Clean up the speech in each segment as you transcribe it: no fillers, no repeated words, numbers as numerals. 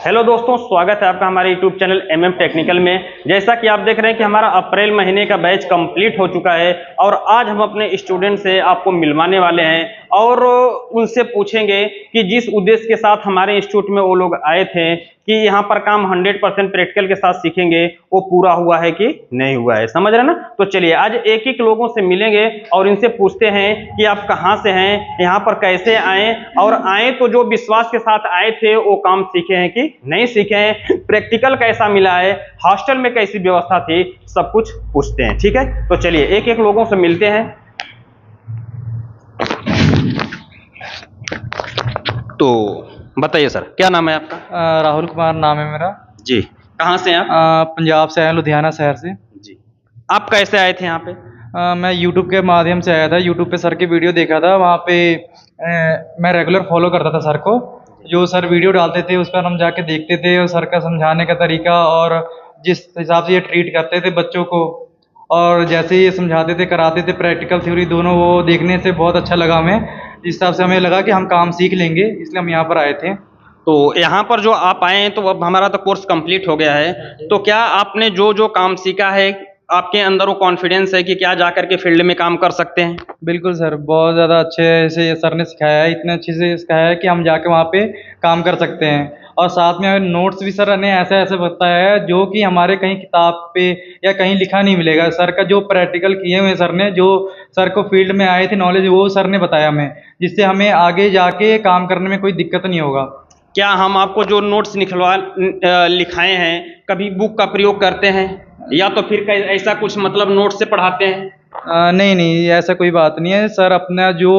Hello दोस्तों, स्वागत है आपका हमारे यूट्यूब चैनल एमएम टेक्निकल में। जैसा कि आप देख रहे हैं कि हमारा अप्रैल महीने का बैच कंप्लीट हो चुका है और आज हम अपने स्टूडेंट से आपको मिलवाने वाले हैं और उनसे पूछेंगे कि जिस उद्देश्य के साथ हमारे इंस्टीट्यूट में वो लोग आए थे कि यहाँ पर काम 100% प्रैक्टिकल के साथ सीखेंगे, वो पूरा हुआ है कि नहीं हुआ है। समझ रहे हैं ना? तो चलिए आज एक एक लोगों से मिलेंगे और इनसे पूछते हैं कि आप कहाँ से हैं, यहाँ पर कैसे आए, और आए तो जो विश्वास के साथ आए थे वो काम सीखे हैं कि नहीं सीखे हैं, प्रैक्टिकल कैसा मिला है, हॉस्टल में कैसी व्यवस्था थी, सब कुछ पूछते हैं। ठीक है, तो चलिए एक एक लोगों से मिलते हैं। तो बताइए सर, क्या नाम है आपका? राहुल कुमार नाम है मेरा जी। कहाँ से हैं आप? पंजाब से आया, लुधियाना शहर से जी। आप कैसे आए थे यहाँ पे? मैं यूट्यूब के माध्यम से आया था। यूट्यूब पे सर की वीडियो देखा था, वहाँ पे मैं रेगुलर फॉलो करता था सर को। जो सर वीडियो डालते थे उस पर हम जाके देखते थे और सर का समझाने का तरीका और जिस हिसाब से ये ट्रीट करते थे बच्चों को और जैसे ये समझाते थे कराते थे प्रैक्टिकल थ्योरी दोनों, वो देखने से बहुत अच्छा लगा हमें। जिस हिसाब से हमें लगा कि हम काम सीख लेंगे, इसलिए हम यहाँ पर आए थे। तो यहाँ पर जो आप आए हैं तो अब हमारा तो कोर्स कंप्लीट हो गया है, तो क्या आपने जो जो काम सीखा है आपके अंदर वो कॉन्फिडेंस है कि क्या जा करके फील्ड में काम कर सकते हैं? बिल्कुल सर, बहुत ज़्यादा अच्छे से सर ने सिखाया है, इतने अच्छे से सिखाया है कि हम जाके वहाँ पे काम कर सकते हैं। और साथ में नोट्स भी सर ने ऐसे ऐसे बताया है जो कि हमारे कहीं किताब पे या कहीं लिखा नहीं मिलेगा। सर का जो प्रैक्टिकल किए हुए सर ने, जो सर को फील्ड में आए थे नॉलेज, वो सर ने बताया हमें, जिससे हमें आगे जाके काम करने में कोई दिक्कत नहीं होगा। क्या हम आपको जो नोट्स लिखाए हैं कभी बुक का प्रयोग करते हैं या तो फिर ऐसा कुछ मतलब नोट्स से पढ़ाते हैं? नहीं नहीं, ऐसा कोई बात नहीं है। सर अपना जो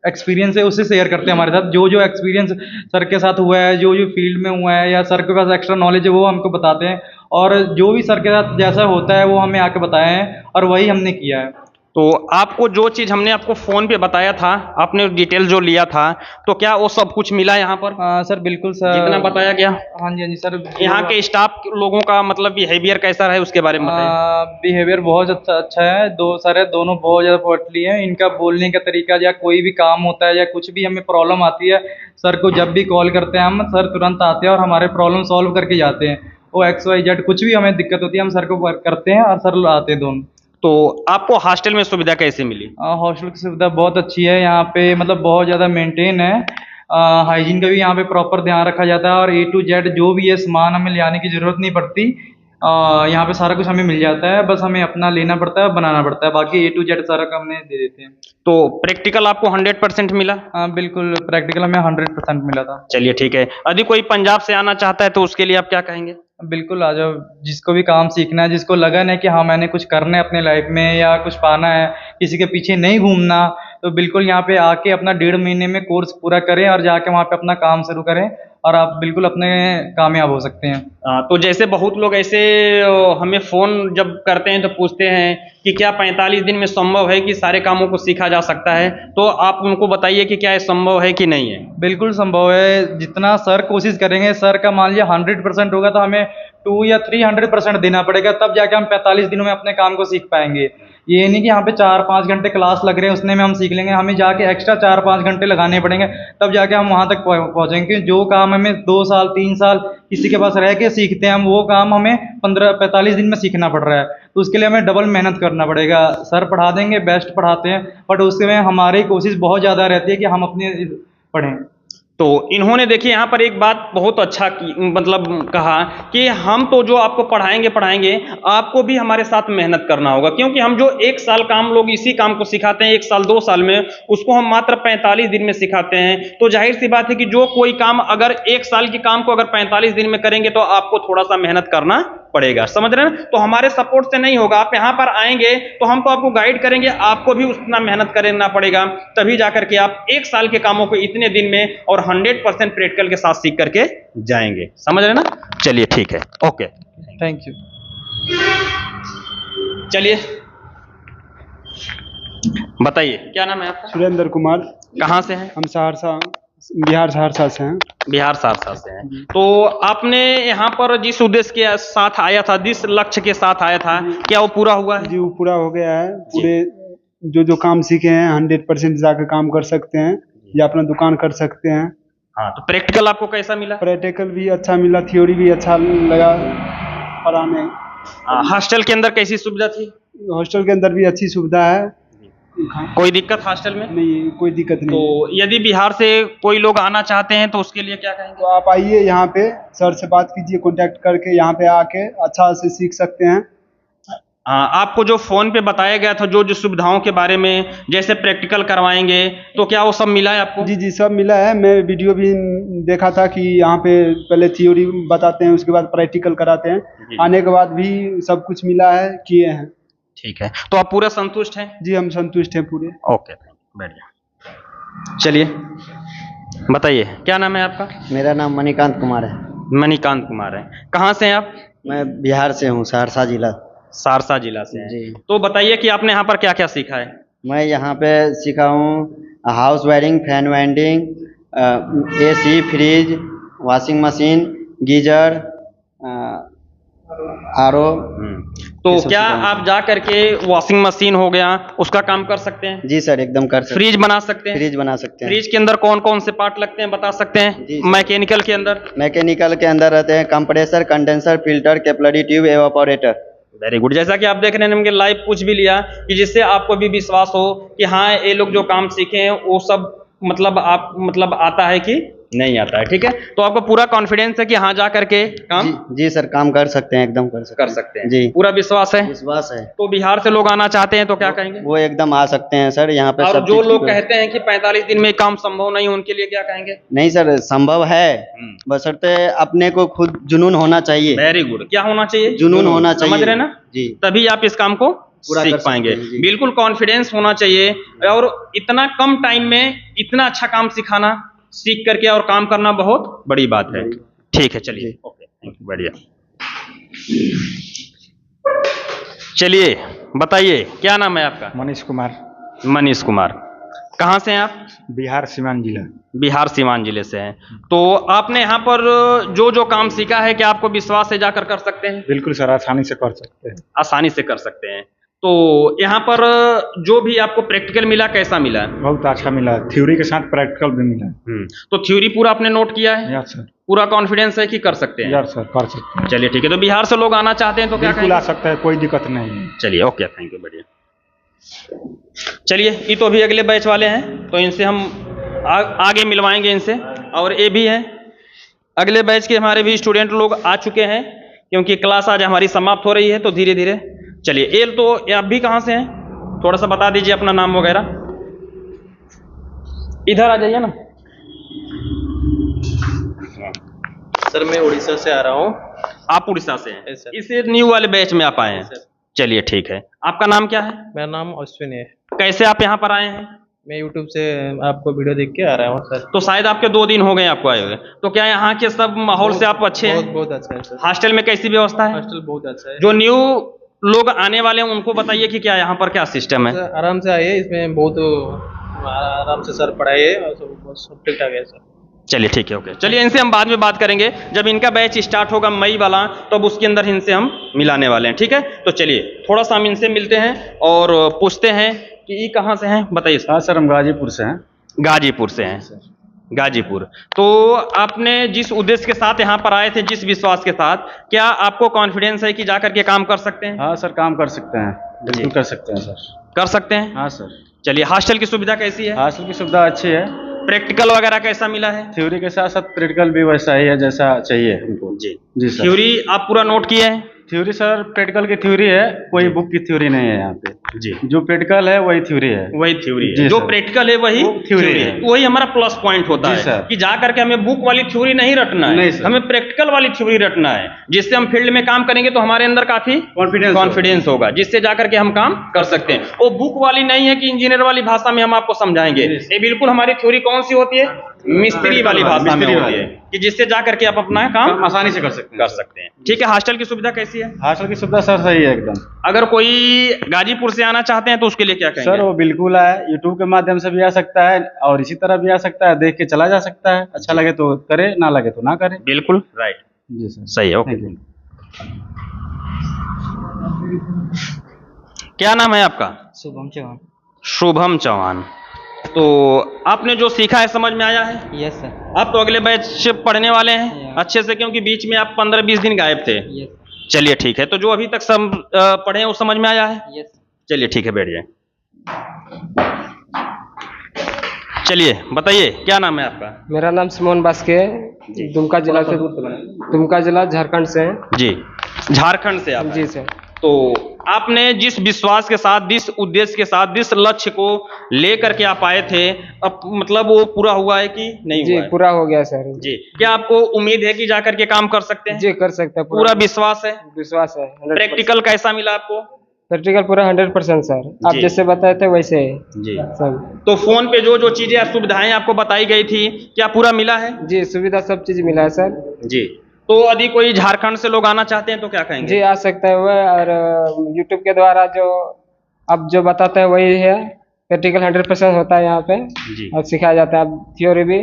एक्सपीरियंस है उससे शेयर करते हैं हमारे साथ। जो जो एक्सपीरियंस सर के साथ हुआ है, जो जो फील्ड में हुआ है या सर के पास एक्स्ट्रा नॉलेज है, वो हमको बताते हैं। और जो भी सर के साथ जैसा होता है वो हमें आके बताया है और वही हमने किया है। तो आपको जो चीज़ हमने आपको फ़ोन पे बताया था, आपने डिटेल जो लिया था, तो क्या वो सब कुछ मिला यहाँ पर? सर बिल्कुल सर, जितना बताया गया। हाँ जी हाँ जी सर। यहाँ के स्टाफ लोगों का मतलब बिहेवियर कैसा रहा है उसके बारे में बताइए। बिहेवियर बहुत अच्छा है। दो सर है, दोनों बहुत ज़्यादा पोर्टली हैं। इनका बोलने का तरीका या कोई भी काम होता है या कुछ भी हमें प्रॉब्लम आती है, सर को जब भी कॉल करते हैं हम, सर तुरंत आते हैं और हमारे प्रॉब्लम सॉल्व करके जाते हैं। वो XYZ कुछ भी हमें दिक्कत होती है हम सर को करते हैं और सर आते हैं दोनों। तो आपको हॉस्टल में सुविधा कैसे मिली? हॉस्टल की सुविधा बहुत अच्छी है यहाँ पे, मतलब बहुत ज़्यादा मेंटेन है। हाइजीन का भी यहाँ पे प्रॉपर ध्यान रखा जाता है और A to Z जो भी है सामान हमें ले आने की ज़रूरत नहीं पड़ती। यहाँ पे सारा कुछ हमें मिल जाता है, बस हमें अपना लेना पड़ता है, बनाना पड़ता है। बाकी A to Z सारा काम हमें दे देते हैं। तो प्रैक्टिकल आपको 100% मिला? बिल्कुल, प्रैक्टिकल हमें 100% मिला था। चलिए ठीक है। यदि कोई पंजाब से आना चाहता है तो उसके लिए आप क्या कहेंगे? बिल्कुल आ जाओ, जिसको भी काम सीखना है, जिसको लगन है कि हाँ मैंने कुछ करना है अपने लाइफ में या कुछ पाना है, किसी के पीछे नहीं घूमना, तो बिल्कुल यहाँ पे आके अपना 1.5 महीने में कोर्स पूरा करें और जाके वहाँ पे अपना काम शुरू करें और आप बिल्कुल अपने कामयाब हो सकते हैं। तो जैसे बहुत लोग ऐसे हमें फ़ोन जब करते हैं तो पूछते हैं कि क्या 45 दिन में संभव है कि सारे कामों को सीखा जा सकता है? तो आप उनको बताइए कि क्या ये संभव है कि नहीं है? बिल्कुल संभव है। जितना सर कोशिश करेंगे, सर का मान लिया 100% होगा तो हमें 2 या 300% देना पड़ेगा, तब जाके हम 45 दिनों में अपने काम को सीख पाएंगे। ये नहीं कि यहाँ पे 4-5 घंटे क्लास लग रहे हैं उसने में हम सीख लेंगे, हमें जाके एक्स्ट्रा 4-5 घंटे लगाने पड़ेंगे, तब जाके हम वहाँ तक पहुँचेंगे। जो काम हमें 2 साल 3 साल किसी के पास रह के सीखते हैं हम, वो काम हमें 15-45 दिन में सीखना पड़ रहा है। तो उसके लिए हमें डबल मेहनत करना पड़ेगा। सर पढ़ा देंगे, बेस्ट पढ़ाते हैं, बट उसके में हमारी कोशिश बहुत ज़्यादा रहती है कि हम अपने पढ़ें। तो इन्होंने देखिए यहाँ पर एक बात बहुत अच्छा की मतलब कहा कि हम तो जो आपको पढ़ाएंगे आपको भी हमारे साथ मेहनत करना होगा, क्योंकि हम जो 1 साल का हम लोग इसी काम को सिखाते हैं 1 साल 2 साल में, उसको हम मात्र 45 दिन में सिखाते हैं। तो जाहिर सी बात है कि जो कोई काम अगर 1 साल के काम को अगर 45 दिन में करेंगे तो आपको थोड़ा सा मेहनत करना पड़ेगा। समझ रहे हैं? तो हमारे सपोर्ट से नहीं होगा। आप यहाँ पर आएंगे तो हम तो आपको गाइड करेंगे, आपको भी उतना मेहनत करना पड़ेगा, तभी जाकर के आप 1 साल के कामों को इतने दिन में और 100% प्रैक्टिकल के साथ सीख करके जाएंगे। समझ रहे ना? चलिए ठीक है, ओके, थैंक यू। चलिए बताइए, क्या नाम है आपका? सुरेंद्र कुमार। कहाँ से हैं? हम सहरसा, बिहार सहरसा से हैं। बिहार सहरसा से हैं। तो आपने यहाँ पर जिस उद्देश्य के साथ आया था, जिस लक्ष्य के साथ आया था, क्या वो पूरा हुआ है? जी वो पूरा हो गया है। पूरे जो जो काम सीखे हैं 100% जाकर काम कर सकते हैं या अपना दुकान कर सकते हैं। हाँ, तो प्रैक्टिकल आपको कैसा मिला? प्रैक्टिकल भी अच्छा मिला, थ्योरी भी अच्छा लगा पढ़ाने। हॉस्टल के अंदर कैसी सुविधा थी? हॉस्टल के अंदर भी अच्छी सुविधा है, कोई दिक्कत हॉस्टल में? नहीं कोई दिक्कत नहीं। तो यदि बिहार से कोई लोग आना चाहते हैं तो उसके लिए क्या कहेंगे? तो आप आइए यहाँ पे, सर से बात कीजिए, कांटेक्ट करके यहाँ पे आके अच्छा से सीख सकते हैं। हाँ, आपको जो फोन पे बताया गया था जो जो सुविधाओं के बारे में, जैसे प्रैक्टिकल करवाएंगे, तो क्या वो सब मिला है आपको? जी जी सब मिला है। मैं वीडियो भी देखा था कि यहाँ पे पहले थ्योरी बताते हैं, उसके बाद प्रैक्टिकल कराते हैं। आने के बाद भी सब कुछ मिला है, किए हैं। ठीक है, तो आप पूरा संतुष्ट हैं? जी हम संतुष्ट हैं पूरे। ओके, बढ़िया। चलिए बताइए, क्या नाम है आपका? मेरा नाम मणिकांत कुमार है। मणिकांत कुमार है। कहाँ से हैं आप? मैं बिहार से हूँ, सहरसा जिला। सहरसा जिला से हैं। जी। तो बताइए कि आपने यहाँ पर क्या क्या सीखा है? मैं यहाँ पे सीखा हूँ house wiring, fan winding, AC, fridge, washing machine, geyser, RO. तो ये सब क्या सीखा हूँ। आप जा करके वॉशिंग मशीन हो गया उसका काम कर सकते हैं? जी सर, एकदम कर सकते फ्रिज बना सकते हैं। हैं? फ्रिज बना सकते हैं। फ्रिज के अंदर कौन कौन से पार्ट लगते हैं बता सकते हैं? जी सर। मैकेनिकल के अंदर? मैकेनिकल के अंदर रहते हैं compressor, condenser, filter, capillary tube, evaporator. Very good. जैसा कि आप देख रहे हैं, हमने लाइव पूछ भी लिया कि जिससे आपको भी विश्वास हो कि हाँ ये लोग जो काम सीखे हैं वो सब मतलब आता है कि नहीं आता है। ठीक है, तो आपको पूरा कॉन्फिडेंस है कि हाँ जा करके काम जी सर, काम कर सकते हैं, एकदम कर सकते हैं। जी, पूरा विश्वास है? विश्वास है। तो बिहार से लोग आना चाहते हैं तो क्या कहेंगे? वो एकदम आ सकते हैं सर, यहाँ पे और सब जो चीज़ लोग की- कहते हैं कि 45 दिन में काम संभव नहीं, उनके लिए क्या कहेंगे? नहीं सर, संभव है, बशर्ते अपने को खुद जुनून होना चाहिए। Very good. क्या होना चाहिए? जुनून होना चाहिए। समझ रहे हैं ना? जी, तभी आप इस काम को पूरा सीख कर सकते पाएंगे। हैं, जी। बिल्कुल कॉन्फिडेंस होना चाहिए, और इतना कम टाइम में इतना अच्छा काम सिखाना, सीख करके और काम करना बहुत बड़ी बात है। ठीक है, चलिए। ओके, थैंक यू, बढ़िया। चलिए बताइए, क्या नाम है आपका? मनीष कुमार, मनीष कुमार। कहाँ से हैं आप? बिहार सीवान जिला। बिहार सीवान जिले से हैं। तो आपने यहाँ पर जो जो काम सीखा है, क्या आपको विश्वास से जाकर कर सकते हैं? बिल्कुल सर, आसानी से कर सकते हैं। आसानी से कर सकते हैं। तो यहाँ पर जो भी आपको प्रैक्टिकल मिला, कैसा मिला? बहुत अच्छा मिला, थ्योरी के साथ प्रैक्टिकल भी मिला। तो थ्योरी पूरा आपने नोट किया है? Yes sir. पूरा कॉन्फिडेंस है कि कर सकते हैं? यस सर, कर सकते हैं। चलिए ठीक है, तो बिहार से लोग आना चाहते हैं तो क्या बिल्कुल आ कहेंगे? सकता है, कोई दिक्कत नहीं है। चलिए, ओके, थैंक यू, बढ़िया। चलिए, ये तो अभी अगले बैच वाले हैं, तो इनसे हम आगे मिलवाएंगे इनसे। और ये भी है, अगले बैच के हमारे भी स्टूडेंट लोग आ चुके हैं, क्योंकि क्लास आज हमारी समाप्त हो रही है, तो धीरे धीरे। चलिए, ये आप भी कहाँ से हैं? थोड़ा सा बता दीजिए अपना नाम वगैरह। इधर आ जाइए ना। सर मैं उड़ीसा से आ रहा हूँ। आप उड़ीसा से हैं? Yes sir. इस न्यू वाले बैच में आप आए हैं? सर। चलिए ठीक है। आपका नाम क्या है? मेरा नाम अश्विन है। कैसे आप यहाँ पर आए हैं? मैं यूट्यूब से आपको वीडियो देख के आ रहा हूँ सर। तो शायद आपके 2 दिन हो गए आपको आए हुए। तो क्या यहाँ के सब माहौल से आप अच्छे हैं? बहुत अच्छा है सर। हॉस्टल में कैसी व्यवस्था है? हॉस्टल बहुत अच्छा है। जो न्यू लोग आने वाले हैं उनको बताइए कि क्या यहाँ पर क्या सिस्टम है? सर आराम से आइए, इसमें बहुत आराम से सर पढ़ाई है और सब ठीक ठाक है सर। चलिए ठीक है, ओके। चलिए, इनसे हम बाद में बात करेंगे, जब इनका बैच स्टार्ट होगा मई वाला, तब उसके अंदर इनसे हम मिलाने वाले हैं। ठीक है, तो चलिए थोड़ा सा हम इनसे मिलते हैं और पूछते हैं कि ये कहाँ से हैं, बताइए। हाँ सर, हम गाजीपुर से हैं। गाजीपुर से हैं? गाजीपुर। तो आपने जिस उद्देश्य के साथ यहाँ पर आए थे, जिस विश्वास के साथ, क्या आपको कॉन्फिडेंस है कि जा करके काम कर सकते हैं? हाँ सर, काम कर सकते हैं, बिल्कुल कर सकते हैं सर। कर सकते हैं? हाँ सर। चलिए, हॉस्टल की सुविधा कैसी है? हॉस्टल की सुविधा अच्छी है। प्रैक्टिकल वगैरह कैसा मिला है? थ्योरी के साथ साथ प्रैक्टिकल भी वैसा ही है जैसा चाहिए हमको। जी सर। थ्योरी आप पूरा नोट किए हैं? थ्योरी सर, प्रैक्टिकल की थ्योरी है, कोई बुक की थ्योरी नहीं है यहाँ पे। जी। जो प्रैक्टिकल है वही थ्योरी है। वही थ्योरी है, जी जो सर। प्रैक्टिकल है वही वो थ्योरी है। वही हमारा प्लस पॉइंट होता जी है सर। कि जा करके हमें बुक वाली थ्योरी नहीं रटना है, नहीं सर। हमें प्रैक्टिकल वाली थ्योरी रटना है, जिससे हम फील्ड में काम करेंगे तो हमारे अंदर काफी कॉन्फिडेंस होगा, जिससे जा करके हम काम कर सकते हैं। वो बुक वाली नहीं है कि इंजीनियर वाली भाषा में हम आपको समझाएंगे। ये बिल्कुल हमारी थ्योरी कौन सी होती है? मिस्त्री वाली भाषा में होती है, कि जिससे जा करके आप अपना काम आसानी से कर सकते हैं। ठीक है। हॉस्टल की सुविधा कैसी है? हॉस्टल की सुविधा सर सही है एकदम। अगर कोई गाजीपुर से आना चाहते हैं तो उसके लिए क्या कहेंगे? सर वो बिल्कुल है, यूट्यूब के माध्यम से भी आ सकता है और इसी तरह भी आ सकता है, देख के चला जा सकता है। अच्छा लगे तो करे, ना लगे तो ना करे। बिल्कुल राइट, जी सर, सही है, ओके। Thank you. क्या नाम है आपका? शुभम चौहान। शुभम चौहान। तो आपने जो सीखा है समझ में आया है? Yes sir. आप तो अगले बैच पढ़ने वाले हैं Yeah. अच्छे से, क्योंकि बीच में आप 15-20 दिन गायब थे। यस चलिए ठीक है, तो जो अभी तक सब पढ़े हैं वो समझ में आया है? यस। चलिए ठीक है, बैठ जाए। चलिए बताइए, क्या नाम है आपका? मेरा नाम सुमन बास्के है, दुमका जिला से, दुमका जिला झारखंड से है। जी, झारखंड से आप हैं। जी सर। तो आपने जिस विश्वास के साथ, जिस उद्देश्य के साथ, जिस लक्ष्य को लेकर के आप आए थे, अब मतलब वो पूरा हुआ है कि नहीं जी हुआ है? पूरा हो गया सर। जी, क्या आपको उम्मीद है कि जाकर के काम कर सकते हैं? जी कर सकते हैं, पूरा विश्वास है? विश्वास है। 100%। प्रैक्टिकल कैसा मिला आपको? प्रैक्टिकल पूरा 100% सर, आप जी। जैसे बताए थे वैसे है जी। सब। तो फोन पे जो जो चीजें सुविधाएं आपको बताई गई थी, क्या पूरा मिला है? जी सुविधा सब चीज मिला है सर। जी। तो यदि कोई झारखंड से लोग आना चाहते हैं तो क्या कहेंगे? जी आ सकता है वह, और यूट्यूब के द्वारा जो अब जो बताते हैं वही है। प्रैक्टिकल 100% होता है यहाँ पे जी। और सिखाया जाता है। अब थ्योरी भी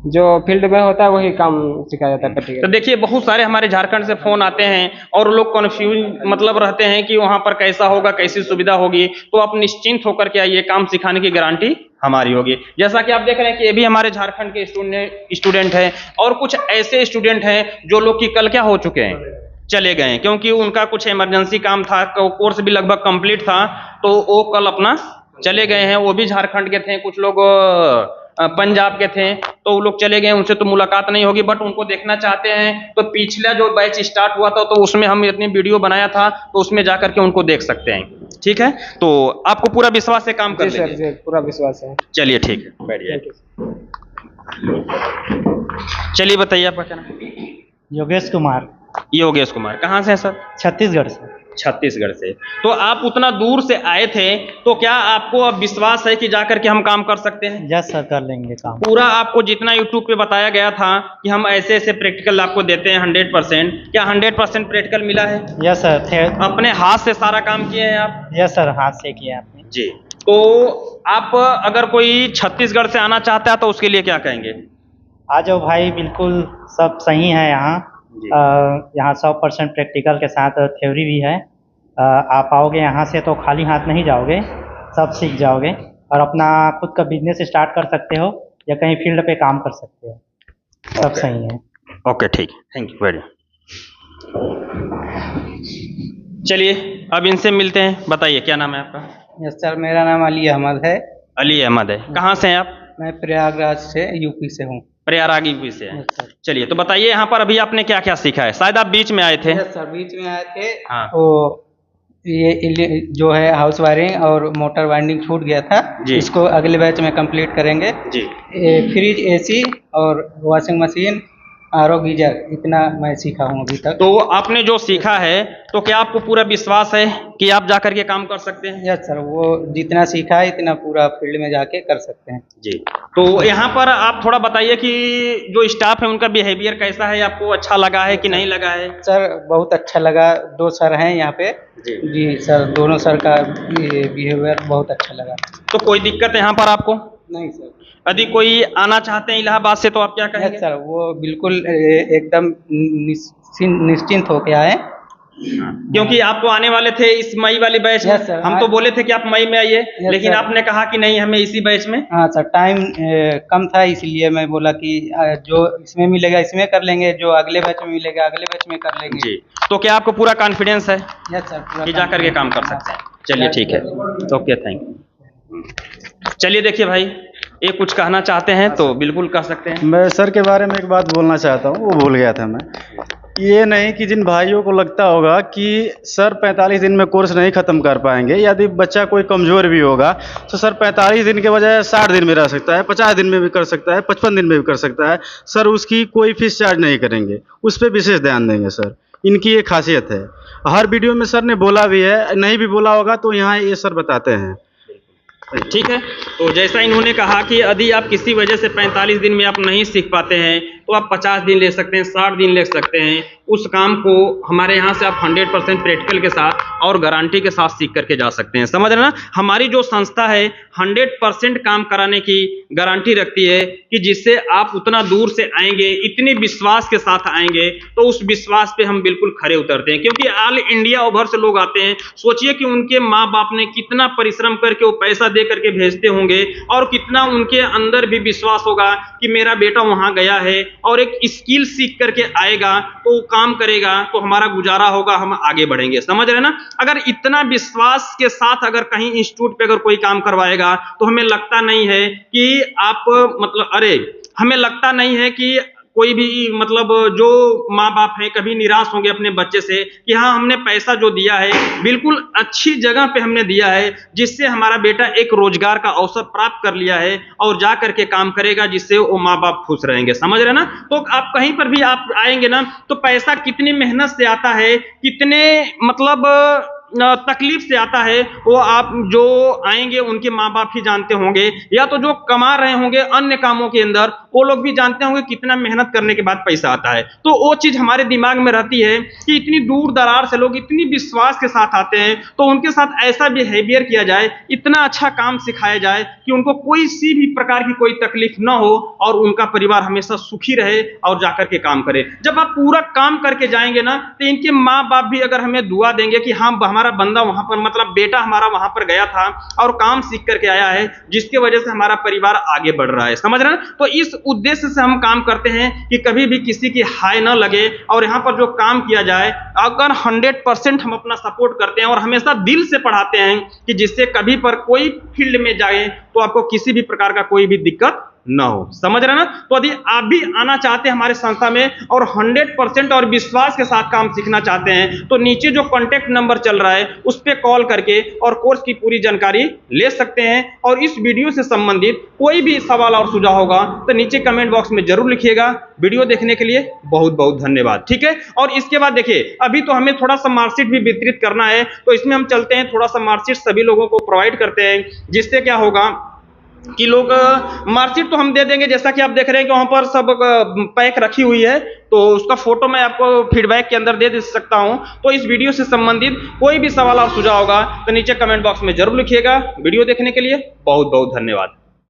जो फील्ड में होता है वही काम सिखाया जाता है तो प्रैक्टिकल। देखिए, बहुत सारे हमारे झारखंड से फोन आते हैं और लोग कंफ्यूज मतलब रहते हैं कि वहां पर कैसा होगा, कैसी सुविधा होगी। तो आप निश्चिंत होकर के आइए, काम सिखाने की गारंटी हमारी होगी। जैसा कि आप देख रहे हैं कि ये भी हमारे झारखंड के स्टूडेंट हैं, और कुछ ऐसे स्टूडेंट हैं जो लोग की कल क्या हो चुके हैं, चले गए हैं, क्योंकि उनका कुछ इमरजेंसी काम था, कोर्स भी लगभग कंप्लीट था, तो वो कल अपना चले गए हैं। वो भी झारखंड के थे, कुछ लोग पंजाब के थे, तो वो लोग चले गए, उनसे तो मुलाकात नहीं होगी, बट उनको देखना चाहते हैं। तो पिछला जो बैच स्टार्ट हुआ था तो उसमें हम इतनी वीडियो बनाया था, तो उसमें जाकर के उनको देख सकते हैं। ठीक है, तो आपको पूरा विश्वास से काम कर जी सर, लेंगे? जी पूरा विश्वास है। चलिए ठीक है, बैठ जाइए। चलिए बताइए आपका क्या नाम है? योगेश कुमार, योगेश कुमार। कहाँ से है सर? छत्तीसगढ़ से। छत्तीसगढ़ से। तो आप उतना दूर से आए थे, तो क्या आपको अब विश्वास है कि जाकर के हम काम कर सकते हैं? यस सर, कर लेंगे काम। पूरा आपको जितना यूट्यूब पे बताया गया था कि हम ऐसे ऐसे प्रैक्टिकल आपको देते हैं 100%, क्या 100% प्रैक्टिकल मिला है? यस सर, अपने हाथ से सारा काम किए हैं आप? यस सर, हाथ से किया आपने। जी। तो आप अगर कोई छत्तीसगढ़ से आना चाहता है तो उसके लिए क्या कहेंगे? आ जाओ भाई, बिल्कुल सब सही है यहाँ। यहाँ 100% प्रैक्टिकल के साथ थ्योरी भी है। आप आओगे यहाँ से तो खाली हाथ नहीं जाओगे, सब सीख जाओगे और अपना खुद का बिजनेस स्टार्ट कर सकते हो या कहीं फील्ड पे काम कर सकते हो। सब सही है। ओके ठीक, थैंक यू वेरी। चलिए अब इनसे मिलते हैं। बताइए क्या नाम है आपका? यस सर, मेरा नाम अली अहमद है। अली अहमद है। कहाँ से हैं आप? मैं प्रयागराज से यूपी से हूँ। प्रयागराज यूपी से हैं। Yes sir. चलिए तो बताइए, यहाँ पर अभी आपने क्या क्या सीखा है? शायद आप बीच में आए थे। यस सर, बीच में आए थे। हाँ। तो ये जो है हाउस वायरिंग और मोटर वाइंडिंग छूट गया था, जी। इसको अगले बैच में कंप्लीट करेंगे। जी। फ्रिज, एसी और वॉशिंग मशीन, आरओ, गीजर, इतना मैं सीखा हूँ अभी तक। तो आपने जो सीखा है, तो क्या आपको पूरा विश्वास है कि आप जाकर के काम कर सकते हैं? यस सर, वो जितना सीखा है इतना पूरा फील्ड में जाके कर सकते हैं। जी। तो यहाँ पर आप थोड़ा बताइए कि जो स्टाफ है उनका बिहेवियर कैसा है, आपको अच्छा लगा है कि नहीं लगा है? सर बहुत अच्छा लगा। 2 सर हैं यहाँ पे। जी सर, दोनों सर का बिहेवियर बहुत अच्छा लगा। तो कोई दिक्कत है यहाँ पर आपको? नहीं सर। यदि कोई आना चाहते हैं इलाहाबाद से तो आप क्या कहेंगे? यस सर, वो बिल्कुल एकदम निश्चिंत होके आए। क्योंकि आप तो आने वाले थे इस मई वाली बैच में। Yes sir. हम तो बोले थे कि आप मई में आइए, लेकिन सर। आपने कहा कि नहीं, हमें इसी बैच में। हाँ सर, टाइम कम था, इसलिए मैं बोला कि जो इसमें मिलेगा इसमें कर लेंगे, जो अगले बैच में मिलेगा अगले बैच में कर लेंगे। जी। तो क्या आपको पूरा कॉन्फिडेंस है यस सर, पूरा कि जाकर के काम कर सकते हैं? चलिए ठीक है, ओके, थैंक यू। चलिए देखिए भाई, ये कुछ कहना चाहते हैं तो बिल्कुल कह सकते हैं। मैं सर के बारे में एक बात बोलना चाहता हूँ, वो भूल गया था मैं। ये नहीं कि जिन भाइयों को लगता होगा कि सर 45 दिन में कोर्स नहीं ख़त्म कर पाएंगे, यदि बच्चा कोई कमज़ोर भी होगा तो सर 45 दिन के बजाय 60 दिन में रह सकता है, 50 दिन में भी कर सकता है, 55 दिन में भी कर सकता है। सर उसकी कोई फीस चार्ज नहीं करेंगे, उस पर विशेष ध्यान देंगे सर। इनकी ये खासियत है। हर वीडियो में सर ने बोला भी है, नहीं भी बोला होगा तो यहाँ ये सर बताते हैं। ठीक है, तो जैसा इन्होंने कहा कि यदि आप किसी वजह से 45 दिन में आप नहीं सीख पाते हैं, तो आप 50 दिन ले सकते हैं, 60 दिन ले सकते हैं। उस काम को हमारे यहाँ से आप 100% प्रैक्टिकल के साथ और गारंटी के साथ सीख करके जा सकते हैं। समझ रहे ना, हमारी जो संस्था है 100% काम कराने की गारंटी रखती है कि जिससे आप उतना दूर से आएंगे, इतने विश्वास के साथ आएंगे, तो उस विश्वास पे हम बिल्कुल खरे उतरते हैं। क्योंकि ऑल इंडिया ओवर से लोग आते हैं। सोचिए कि उनके माँ बाप ने कितना परिश्रम करके वो पैसा दे करके भेजते होंगे और कितना उनके अंदर भी विश्वास होगा कि मेरा बेटा वहां गया है और एक स्किल सीख करके आएगा, तो वो काम करेगा तो हमारा गुजारा होगा, हम आगे बढ़ेंगे। समझ रहे ना, अगर इतना विश्वास के साथ अगर कहीं इंस्टीट्यूट पे अगर कोई काम करवाएगा तो हमें लगता नहीं है कि आप हमें लगता नहीं है कि कोई भी मतलब जो माँ बाप हैं कभी निराश होंगे अपने बच्चे से कि हाँ, हमने पैसा जो दिया है बिल्कुल अच्छी जगह पे हमने दिया है, जिससे हमारा बेटा एक रोजगार का अवसर प्राप्त कर लिया है और जा करके काम करेगा, जिससे वो माँ बाप खुश रहेंगे। समझ रहे ना, तो आप कहीं पर भी आप आएंगे ना, तो पैसा कितनी मेहनत से आता है, कितने मतलब तकलीफ से आता है, वो आप जो आएंगे उनके माँ बाप ही जानते होंगे, या तो जो कमा रहे होंगे अन्य कामों के अंदर वो लोग भी जानते होंगे कितना मेहनत करने के बाद पैसा आता है। तो वो चीज हमारे दिमाग में रहती है कि इतनी दूर दरार से लोग इतनी विश्वास के साथ आते हैं, तो उनके साथ ऐसा बिहेवियर किया जाए, इतना अच्छा काम सिखाया जाए कि उनको कोई सी भी प्रकार की कोई तकलीफ न हो और उनका परिवार हमेशा सुखी रहे और जाकर के काम करे। जब आप पूरा काम करके जाएंगे ना, तो इनके माँ बाप भी अगर हमें दुआ देंगे कि हाँ, हमारा बंदा वहां पर मतलब बेटा हमारा वहां पर गया था और काम सीख करके आया है, जिसके वजह से हमारा परिवार आगे बढ़ रहा है। समझ रहे हैं, तो इस उद्देश्य से हम काम करते हैं कि कभी भी किसी की हाय ना लगे और यहाँ पर जो काम किया जाए अगर 100% हम अपना सपोर्ट करते हैं और हमेशा दिल से पढ़ाते हैं कि जिससे कभी पर कोई फील्ड में जाए तो आपको किसी भी प्रकार का कोई भी दिक्कत ना हो। समझ रहे ना, तो यदि आप भी आना चाहते हैं हमारे संस्था में और 100% और विश्वास के साथ काम सीखना चाहते हैं, तो नीचे जो कॉन्टेक्ट नंबर चल रहा है उस पर कॉल करके और कोर्स की पूरी जानकारी ले सकते हैं। और इस वीडियो से संबंधित कोई भी सवाल और सुझाव होगा तो नीचे कमेंट बॉक्स में जरूर लिखिएगा। वीडियो देखने के लिए बहुत बहुत धन्यवाद। ठीक है, और इसके बाद देखिए, अभी तो हमें थोड़ा सा मार्कशीट भी वितरित करना है, तो इसमें हम चलते हैं, थोड़ा सा मार्कशीट सभी लोगों को प्रोवाइड करते हैं, जिससे क्या होगा कि लोग मार्कशीट तो हम दे देंगे, जैसा कि आप देख रहे हैं कि वहां पर सब पैक रखी हुई है, तो उसका फोटो मैं आपको फीडबैक के अंदर दे सकता हूं। तो इस वीडियो से संबंधित कोई भी सवाल और सुझाव होगा तो नीचे कमेंट बॉक्स में जरूर लिखिएगा। वीडियो देखने के लिए बहुत बहुत धन्यवाद।